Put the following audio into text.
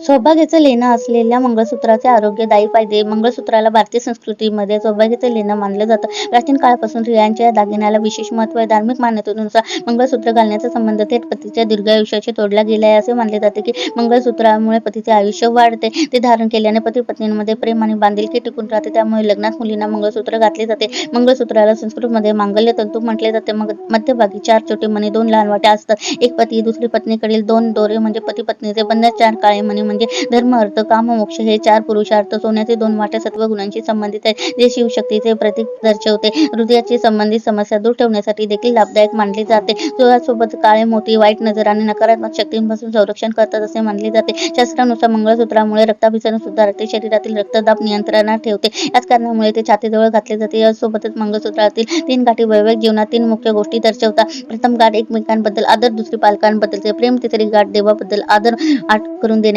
सौभाग्याचं लेणं असलेल्या मंगळसूत्राचे आरोग्यदायी फायदे. मंगळसूत्राला भारतीय संस्कृतीमध्ये सौभाग्याचं लेणं मानलं जातं. प्राचीन काळापासून स्त्रियांच्या या दागिन्याला विशेष महत्त्व आहे. धार्मिक मान्यतेनुसार मंगळसूत्र घालण्याचा संबंध थेट पतीच्या दीर्घायुष्याशी जोडला गेला आहे. असे मानले जाते की मंगळसूत्रामुळे पतीचे आयुष्य वाढते. ते धारण केल्याने पती-पत्नींमध्ये प्रेम आणि बांधिलकी टिकून राहते. त्यामुळे लग्नात मुलींना मंगळसूत्र घातले जाते. मंगळसूत्राला संस्कृतमध्ये मांगल्य तंतू म्हटले जाते. मध्यभागी 4 छोटे मणी, 2 लहान वाट्या असतात. एक पती दुसरी पत्नीकडील 2 दोरे म्हणजे पती-पत्नीचे बंधन. 4 काळे मणी म्हणजे धर्म, अर्थ, काम, मोक्ष हे 4 पुरुषार्थ. सोन्याचे 2 वाट्या सत्व गुणांशी संबंधित आहेत, जे शिवशक्तीचे प्रतीक दर्शवते. हृदयाची संबंधित समस्या दूर ठेवण्यासाठी देखील लाभदायक मानले जाते. सोबत काळे मोती वाईट नजर आणि नकारात्मक शक्तींपासून संरक्षण करतात असे मानले जाते. शास्त्रानुसार मंगळसूत्रामुळे रक्ताभिसरण सुधारते, शरीरातील रक्तदाब नियंत्रणात ठेवते. याच कारणामुळे ते छातीजवळ घातले जाते. यासोबतच मंगळसूत्रातील 3 गाठी वैवाहिक जीवनात 3 मुख्य गोष्टी दर्शवतात. प्रथम गाठ एकमेकांबद्दल आदर, दुसरी पालकांबद्दलचे प्रेम, तिसरी गाठ देवाबद्दल आदर करून देणे